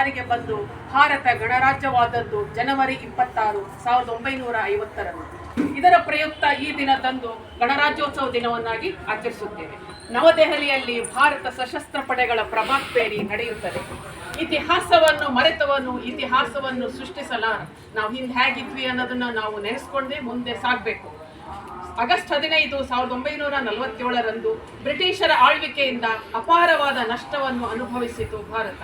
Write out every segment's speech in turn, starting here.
ಜಾರಿಗೆ ಬಂದು ಭಾರತ ಗಣರಾಜ್ಯವಾದದ್ದು ಜನವರಿ 26, 1950ರಂದು. ಇದರ ಪ್ರಯುಕ್ತ ಈ ದಿನದಂದು ಗಣರಾಜ್ಯೋತ್ಸವ ದಿನವನ್ನಾಗಿ ಆಚರಿಸುತ್ತೇವೆ. ನವದೆಹಲಿಯಲ್ಲಿ ಭಾರತ ಸಶಸ್ತ್ರ ಪಡೆಗಳ ಪ್ರಭಾತ್ ಪೇರಿ ನಡೆಯುತ್ತದೆ. ಇತಿಹಾಸವನ್ನು ಮರೆತವನು ಇತಿಹಾಸವನ್ನು ಸೃಷ್ಟಿಸಲಾರ. ನಾವು ಹಿಂದೆ ಹೇಗಿದ್ವಿ ಅನ್ನೋದನ್ನ ನಾವು ನೆನೆಸ್ಕೊಂಡೇ ಮುಂದೆ ಸಾಗಬೇಕು. ಆಗಸ್ಟ್ 15, 1947ರಂದು ಬ್ರಿಟಿಷರ ಆಳ್ವಿಕೆಯಿಂದ ಅಪಾರವಾದ ನಷ್ಟವನ್ನು ಅನುಭವಿಸಿತು ಭಾರತ.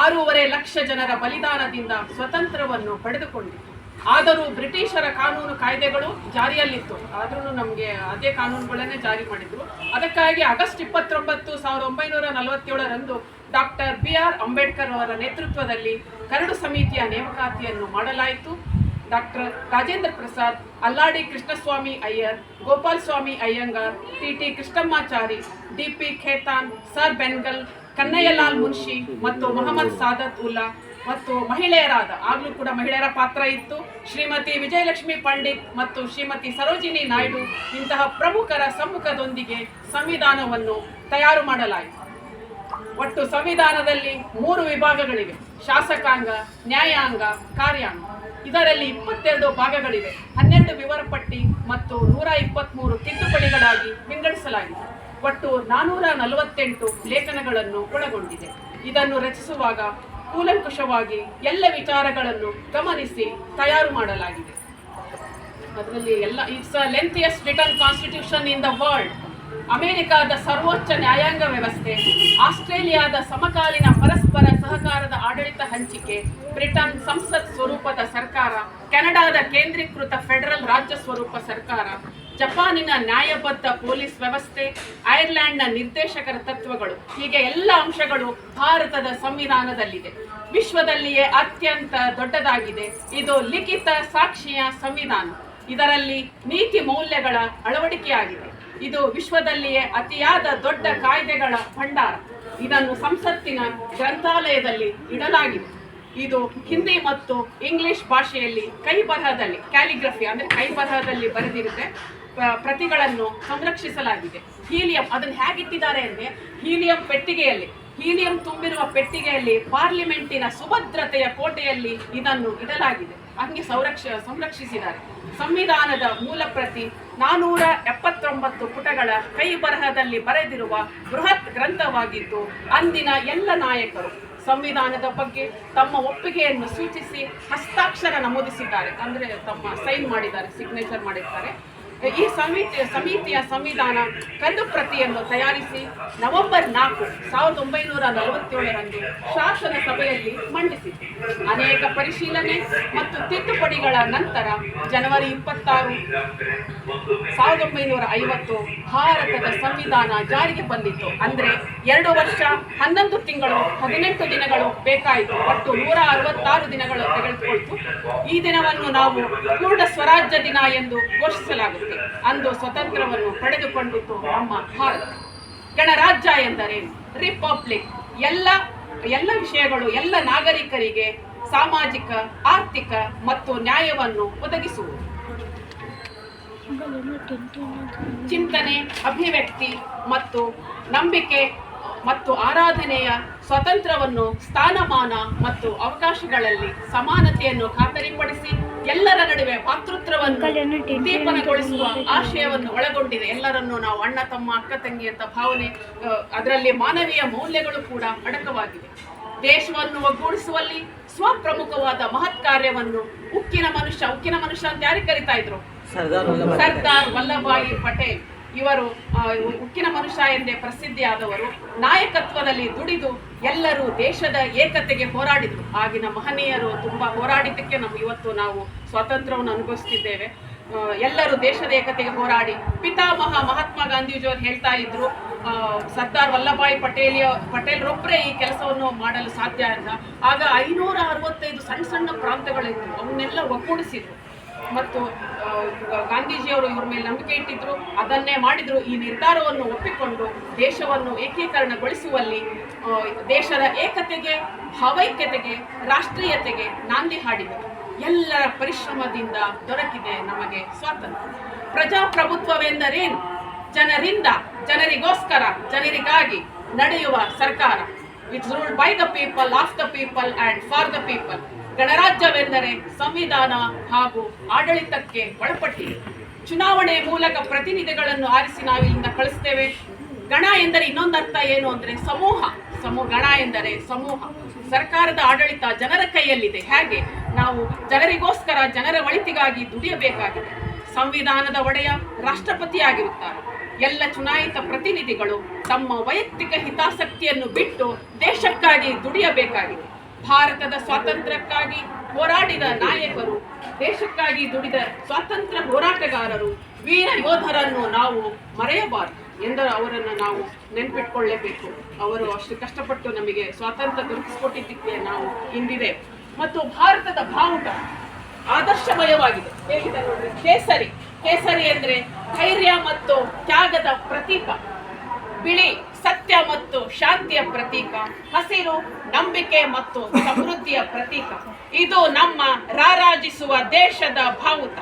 6.5 ಲಕ್ಷ ಜನರ ಬಲಿದಾನದಿಂದ ಸ್ವತಂತ್ರವನ್ನು ಪಡೆದುಕೊಂಡಿತು. ಆದರೂ ಬ್ರಿಟಿಷರ ಕಾನೂನು ಕಾಯ್ದೆಗಳು ಜಾರಿಯಲ್ಲಿತ್ತು. ಆದ್ರೂ ನಮಗೆ ಅದೇ ಕಾನೂನುಗಳನ್ನೇ ಜಾರಿ ಮಾಡಿದ್ರು. ಅದಕ್ಕಾಗಿ ಆಗಸ್ಟ್ 29, 1947ರಂದು ಡಾಕ್ಟರ್ BR ಅಂಬೇಡ್ಕರ್ ಅವರ ನೇತೃತ್ವದಲ್ಲಿ ಕರಡು ಸಮಿತಿಯ ನೇಮಕಾತಿಯನ್ನು ಮಾಡಲಾಯಿತು. Doctor Rajendra Prasad, Alladi Krishnaswami Ayyar, Gopal Swami Ayyangar, TT Krishnamachari, DP Khaitan, sir ಬೆನ್ಗಲ್, ಕನ್ನಯ್ಯಲಾಲ್ ಮುನ್ಷಿ ಮತ್ತು ಮೊಹಮ್ಮದ್ ಸಾದತ್ ಉಲ್ಲಾ ಮತ್ತು ಮಹಿಳೆಯರಾದ, ಆಗಲೂ ಕೂಡ ಮಹಿಳೆಯರ ಪಾತ್ರ ಇತ್ತು, ಶ್ರೀಮತಿ ವಿಜಯಲಕ್ಷ್ಮಿ ಪಂಡಿತ್ ಮತ್ತು ಶ್ರೀಮತಿ ಸರೋಜಿನಿ ನಾಯ್ಡು ಇಂತಹ ಪ್ರಮುಖರ ಸಮ್ಮುಖದೊಂದಿಗೆ ಸಂವಿಧಾನವನ್ನು ತಯಾರು ಮಾಡಲಾಯಿತು. ಒಟ್ಟು ಸಂವಿಧಾನದಲ್ಲಿ 3 ವಿಭಾಗಗಳಿವೆ: ಶಾಸಕಾಂಗ, ನ್ಯಾಯಾಂಗ, ಕಾರ್ಯಾಂಗ. ಇದರಲ್ಲಿ 22 ಭಾಗಗಳಿವೆ. 12 ವಿವರ ಪಟ್ಟಿ ಮತ್ತು 123 ತಿದ್ದುಪಡಿಗಳಾಗಿ ವಿಂಗಡಿಸಲಾಗಿದೆ. ಒಟ್ಟು 448 ಲೇಖನಗಳನ್ನು ಒಳಗೊಂಡಿದೆ. ಇದನ್ನು ರಚಿಸುವಾಗ ಕೂಲಂಕುಷವಾಗಿ ಎಲ್ಲ ವಿಚಾರಗಳನ್ನು ಗಮನಿಸಿ ತಯಾರು ಮಾಡಲಾಗಿದೆ. ಅದರಲ್ಲಿ it's a lengthiest written constitution in the world. ಅಮೆರಿಕಾದ ಸರ್ವೋಚ್ಚ ನ್ಯಾಯಾಂಗ ವ್ಯವಸ್ಥೆ, ಆಸ್ಟ್ರೇಲಿಯಾದ ಸಮಕಾಲೀನ ಪರಸ್ಪರ ಸಹಕಾರದ ಆಡಳಿತ ಹಂಚಿಕೆ, ಬ್ರಿಟನ್ ಸಂಸತ್ ಸ್ವರೂಪದ ಸರ್ಕಾರ, ಕೆನಡಾದ ಕೇಂದ್ರೀಕೃತ ಫೆಡರಲ್ ರಾಜ್ಯ ಸ್ವರೂಪ ಸರ್ಕಾರ, ಜಪಾನಿನ ನ್ಯಾಯಬದ್ಧ ಪೊಲೀಸ್ ವ್ಯವಸ್ಥೆ, ಐರ್ಲೆಂಡ್ನ ನಿರ್ದೇಶಕರ ತತ್ವಗಳು, ಹೀಗೆ ಎಲ್ಲ ಅಂಶಗಳು ಭಾರತದ ಸಂವಿಧಾನದಲ್ಲಿದೆ. ವಿಶ್ವದಲ್ಲಿಯೇ ಅತ್ಯಂತ ದೊಡ್ಡದಾಗಿದೆ. ಇದು ಲಿಖಿತ ಸಾಕ್ಷಿಯ ಸಂವಿಧಾನ. ಇದರಲ್ಲಿ ನೀತಿ ಮೌಲ್ಯಗಳ ಅಳವಡಿಕೆಯಾಗಿದೆ. ಇದು ವಿಶ್ವದಲ್ಲಿಯೇ ಅತಿಯಾದ ದೊಡ್ಡ ಕಾಯ್ದೆಗಳ ಭಂಡಾರ. ಇದನ್ನು ಸಂಸತ್ತಿನ ಗ್ರಂಥಾಲಯದಲ್ಲಿ ಇಡಲಾಗಿದೆ. ಇದು ಹಿಂದಿ ಮತ್ತು ಇಂಗ್ಲಿಷ್ ಭಾಷೆಯಲ್ಲಿ ಕೈಬರಹದಲ್ಲಿ, ಕ್ಯಾಲಿಗ್ರಫಿ ಅಂದರೆ ಕೈಬರಹದಲ್ಲಿ ಬರೆದಿರುತ್ತೆ. ಪ್ರತಿಗಳನ್ನು ಸಂರಕ್ಷಿಸಲಾಗಿದೆ. ಹೀಲಿಯಂ ಅದನ್ನು ಹೇಗಿಟ್ಟಿದ್ದಾರೆ ಅಂದರೆ, ಹೀಲಿಯಂ ತುಂಬಿರುವ ಪೆಟ್ಟಿಗೆಯಲ್ಲಿ ಪಾರ್ಲಿಮೆಂಟಿನ ಸುಭದ್ರತೆಯ ಕೋಟೆಯಲ್ಲಿ ಇದನ್ನು ಇಡಲಾಗಿದೆ. ಹಂಗೆ ಸಂರಕ್ಷಿಸಿದ್ದಾರೆ. ಸಂವಿಧಾನದ ಮೂಲ ಪ್ರತಿ 479 ಪುಟಗಳ ಕೈ ಬರಹದಲ್ಲಿ ಬರೆದಿರುವ ಬೃಹತ್ ಗ್ರಂಥವಾಗಿದ್ದು, ಅಂದಿನ ಎಲ್ಲ ನಾಯಕರು ಸಂವಿಧಾನದ ಬಗ್ಗೆ ತಮ್ಮ ಒಪ್ಪಿಗೆಯನ್ನು ಸೂಚಿಸಿ ಹಸ್ತಾಕ್ಷರ ನಮೂದಿಸಿದ್ದಾರೆ. ಅಂದರೆ ತಮ್ಮ ಸೈನ್ ಮಾಡಿದ್ದಾರೆ, ಸಿಗ್ನೇಚರ್ ಮಾಡಿದ್ದಾರೆ. ಈ ಸಮಿತಿಯ ಸಂವಿಧಾನ ಕರಡು ಪ್ರತಿಯನ್ನು ತಯಾರಿಸಿ ನವೆಂಬರ್ 4, 1947ರಂದು ಶಾಸನ ಸಭೆಯಲ್ಲಿ ಮಂಡಿಸಿತು. ಅನೇಕ ಪರಿಶೀಲನೆ ಮತ್ತು ತಿದ್ದುಪಡಿಗಳ ನಂತರ ಜನವರಿ 26, 1950 ಭಾರತದ ಸಂವಿಧಾನ ಜಾರಿಗೆ ಬಂದಿತು. ಅಂದರೆ 2 ವರ್ಷ 11 ತಿಂಗಳು 18 ದಿನಗಳು ಬೇಕಾಯಿತು. ಒಟ್ಟು 166 ದಿನಗಳು ತೆಗೆದುಕೊಳ್ತು. ಈ ದಿನವನ್ನು ನಾವು ಪೂರ್ಣ ಸ್ವರಾಜ್ಯ ದಿನ ಎಂದು ಘೋಷಿಸಲಾಗುತ್ತದೆ. ಅಂದು ಸ್ವತಂತ್ರವನ್ನು ಪಡೆದುಕೊಂಡಿತು ನಮ್ಮ ಭಾರತ. ಗಣರಾಜ್ಯ ಎಂದರೆ ರಿಪಬ್ಲಿಕ್. ಎಲ್ಲ ವಿಷಯಗಳು ಎಲ್ಲ ನಾಗರಿಕರಿಗೆ ಸಾಮಾಜಿಕ, ಆರ್ಥಿಕ ಮತ್ತು ನ್ಯಾಯವನ್ನು ಒದಗಿಸುವುದು. ಚಿಂತನೆ, ಅಭಿವ್ಯಕ್ತಿ ಮತ್ತು ನಂಬಿಕೆ ಮತ್ತು ಆರಾಧನೆಯ ಸ್ವಾತಂತ್ರ್ಯವನ್ನು, ಸ್ಥಾನಮಾನ ಮತ್ತು ಅವಕಾಶಗಳಲ್ಲಿ ಸಮಾನತೆಯನ್ನು ಖಾತರಿಪಡಿಸಿ ಎಲ್ಲರ ನಡುವೆ ಮಾತೃತ್ವವನ್ನು ಉದ್ದೀಪನಗೊಳಿಸುವ ಆಶಯವನ್ನು ಒಳಗೊಂಡಿದೆ. ಎಲ್ಲರನ್ನು ನಾವು ಅಣ್ಣ ತಮ್ಮ, ಅಕ್ಕ ತಂಗಿ ಅಂತ ಭಾವನೆ, ಅದರಲ್ಲಿ ಮಾನವೀಯ ಮೌಲ್ಯಗಳು ಕೂಡ ಅಡಕವಾಗಿದೆ. ದೇಶವನ್ನು ಒಗ್ಗೂಡಿಸುವಲ್ಲಿ ಸ್ವಪ್ರಮುಖವಾದ ಮಹತ್ ಕಾರ್ಯವನ್ನು ಉಕ್ಕಿನ ಮನುಷ್ಯ ಅಂತ ಯಾರಿಗೆ ಕರಿತಾ ಇದ್ರು? ಸರ್ದಾರ್ ವಲ್ಲಭಾಯಿ ಪಟೇಲ್. ಇವರು ಉಕ್ಕಿನ ಮನುಷ್ಯ ಎಂದೇ ಪ್ರಸಿದ್ಧಿಯಾದವರು. ನಾಯಕತ್ವದಲ್ಲಿ ದುಡಿದು ಎಲ್ಲರೂ ದೇಶದ ಏಕತೆಗೆ ಹೋರಾಡಿದರು. ಆಗಿನ ಮಹನೀಯರು ತುಂಬ ಹೋರಾಡಿದ್ದಕ್ಕೆ ಇವತ್ತು ನಾವು ಸ್ವಾತಂತ್ರ್ಯವನ್ನು ಅನುಭವಿಸ್ತಿದ್ದೇವೆ. ಎಲ್ಲರೂ ದೇಶದ ಏಕತೆಗೆ ಹೋರಾಡಿ ಪಿತಾಮಹ ಮಹಾತ್ಮ ಗಾಂಧೀಜಿಯವರು ಹೇಳ್ತಾ ಇದ್ರು, ಸರ್ದಾರ್ ವಲ್ಲಭಾಯಿ ಪಟೇಲ್ರೊಬ್ಬರೇ ಈ ಕೆಲಸವನ್ನು ಮಾಡಲು ಸಾಧ್ಯ ಅಂತ. ಆಗ 565 ಸಣ್ಣ ಪ್ರಾಂತಗಳಿತ್ತು, ಅವನ್ನೆಲ್ಲ ಒಗ್ಗೂಡಿಸಿದ್ರು. ಮತ್ತು ಗಾಂಧೀಜಿಯವರು ಇವ್ರ ಮೇಲೆ ನಂಬಿಕೆ ಇಟ್ಟಿದ್ರು, ಅದನ್ನೇ ಮಾಡಿದ್ರು. ಈ ನಿರ್ಧಾರವನ್ನು ಒಪ್ಪಿಕೊಂಡು ದೇಶವನ್ನು ಏಕೀಕರಣಗೊಳಿಸುವಲ್ಲಿ, ದೇಶದ ಏಕತೆಗೆ, ಭಾವೈಕ್ಯತೆಗೆ, ರಾಷ್ಟ್ರೀಯತೆಗೆ ನಾಂದಿ ಹಾಡಿದರು. ಎಲ್ಲರ ಪರಿಶ್ರಮದಿಂದ ದೊರಕಿದೆ ನಮಗೆ ಸ್ವಾತಂತ್ರ್ಯ. ಪ್ರಜಾಪ್ರಭುತ್ವವೆಂದರೇನು? ಜನರಿಂದ, ಜನರಿಗೋಸ್ಕರ, ಜನರಿಗಾಗಿ ನಡೆಯುವ ಸರ್ಕಾರ. It's ruled by the people, of the people and for the people. ಗಣರಾಜ್ಯವೆಂದರೆ ಸಂವಿಧಾನ ಹಾಗೂ ಆಡಳಿತಕ್ಕೆ ಒಳಪಟ್ಟಿದೆ. ಚುನಾವಣೆ ಮೂಲಕ ಪ್ರತಿನಿಧಿಗಳನ್ನು ಆರಿಸಿ ನಾವಿಲ್ಲಿಂದ ಕಳಿಸ್ತೇವೆ. ಗಣ ಎಂದರೆ ಇನ್ನೊಂದು ಅರ್ಥ ಏನು ಅಂದರೆ ಸಮೂಹ. ಗಣ ಎಂದರೆ ಸಮೂಹ. ಸರ್ಕಾರದ ಆಡಳಿತ ಜನರ ಕೈಯಲ್ಲಿದೆ. ಹಾಗೆ ನಾವು ಜನರಿಗೋಸ್ಕರ, ಜನರ ಒಳಿತಿಗಾಗಿ ದುಡಿಯಬೇಕಾಗಿದೆ. ಸಂವಿಧಾನದ ಒಡೆಯ ರಾಷ್ಟ್ರಪತಿಯಾಗಿರುತ್ತಾರೆ. ಎಲ್ಲ ಚುನಾಯಿತ ಪ್ರತಿನಿಧಿಗಳು ತಮ್ಮ ವೈಯಕ್ತಿಕ ಹಿತಾಸಕ್ತಿಯನ್ನು ಬಿಟ್ಟು ದೇಶಕ್ಕಾಗಿ ದುಡಿಯಬೇಕಾಗಿದೆ. ಭಾರತದ ಸ್ವಾತಂತ್ರ್ಯಕ್ಕಾಗಿ ಹೋರಾಡಿದ ನಾಯಕರು, ದೇಶಕ್ಕಾಗಿ ದುಡಿದ ಸ್ವಾತಂತ್ರ್ಯ ಹೋರಾಟಗಾರರು, ವೀರ ಯೋಧರನ್ನು ನಾವು ಮರೆಯಬಾರದು ಎಂದು ಅವರನ್ನು ನಾವು ನೆನಪಿಟ್ಕೊಳ್ಳೇಬೇಕು. ಅವರು ಅಷ್ಟು ಕಷ್ಟಪಟ್ಟು ನಮಗೆ ಸ್ವಾತಂತ್ರ್ಯ ದೊರಕಿಸಿಕೊಟ್ಟಿದ್ದಕ್ಕೆ ನಾವು ಇಂದಿದೆ. ಮತ್ತು ಭಾರತದ ಬಾವುಟ ಆದರ್ಶಮಯವಾಗಿದೆ. ಹೇಗಿದೆ ನೋಡ್ರಿ, ಕೇಸರಿ. ಕೇಸರಿ ಅಂದರೆ ಧೈರ್ಯ ಮತ್ತು ತ್ಯಾಗದ ಪ್ರತೀಕ. ಬಿಳಿ ಸತ್ಯ ಮತ್ತು ಶಾಂತಿಯ ಪ್ರತೀಕ. ಹಸಿರು ನಂಬಿಕೆ ಮತ್ತು ಸಮೃದ್ಧಿಯ ಪ್ರತೀಕ. ಇದು ನಮ್ಮ ರಾರಾಜಿಸುವ ದೇಶದ ಬಾವುಟ.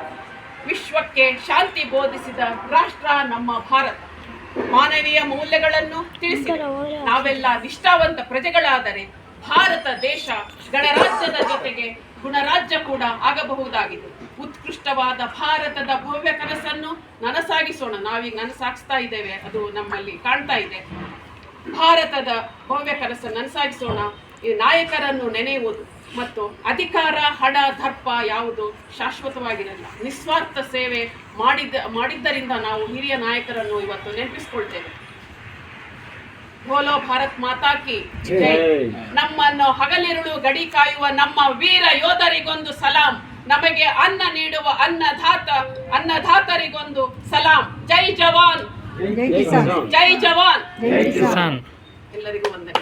ವಿಶ್ವಕ್ಕೆ ಶಾಂತಿ ಬೋಧಿಸಿದ ರಾಷ್ಟ್ರ ನಮ್ಮ ಭಾರತ. ಮಾನವೀಯ ಮೌಲ್ಯಗಳನ್ನು ತಿಳಿಸಿದೆ. ನಾವೆಲ್ಲ ನಿಷ್ಠಾವಂತ ಪ್ರಜೆಗಳಾದರೆ ಭಾರತ ದೇಶ ಗಣರಾಜ್ಯದ ಜೊತೆಗೆ ಗುಣರಾಜ್ಯ ಕೂಡ ಆಗಬಹುದಾಗಿದೆ. ಉತ್ಕೃಷ್ಟವಾದ ಭಾರತದ ಭವ್ಯ ಕನಸನ್ನು ನನಸಾಗಿಸೋಣ. ನಾವೀಗ ನನಸಾಗಿಸ್ತಾ ಇದ್ದೇವೆ, ಅದು ನಮ್ಮಲ್ಲಿ ಕಾಣ್ತಾ ಇದೆ. ಭಾರತದ ಭವ್ಯ ಕನಸನ್ನು ನನಸಾಗಿಸೋಣ. ಈ ನಾಯಕರನ್ನು ನೆನೆಯುವುದು ಮತ್ತು ಅಧಿಕಾರ, ಹಣ, ದರ್ಪ ಯಾವುದು ಶಾಶ್ವತವಾಗಿರಲ್ಲ. ನಿಸ್ವಾರ್ಥ ಸೇವೆ ಮಾಡಿದ್ದರಿಂದ ನಾವು ಹಿರಿಯ ನಾಯಕರನ್ನು ಇವತ್ತು ನೆನಪಿಸಿಕೊಳ್ತೇವೆ. ಬೋಲೋ ಭಾರತ್ ಮಾತಾ ಕಿ ಜೈ. ನಮ್ಮನ್ನು ಹಗಲಿರುಳು ಗಡಿ ಕಾಯುವ ನಮ್ಮ ವೀರ ಯೋಧರಿಗೊಂದು ಸಲಾಂ. ನಮಗೆ ಅನ್ನ ನೀಡುವ ಅನ್ನದಾತರಿಗೊಂದು ಸಲಾಂ. ಜೈ ಜವಾನ್, ಜೈ ಜವಾನ್. ಎಲ್ಲರಿಗೂ ವಂದನೆ.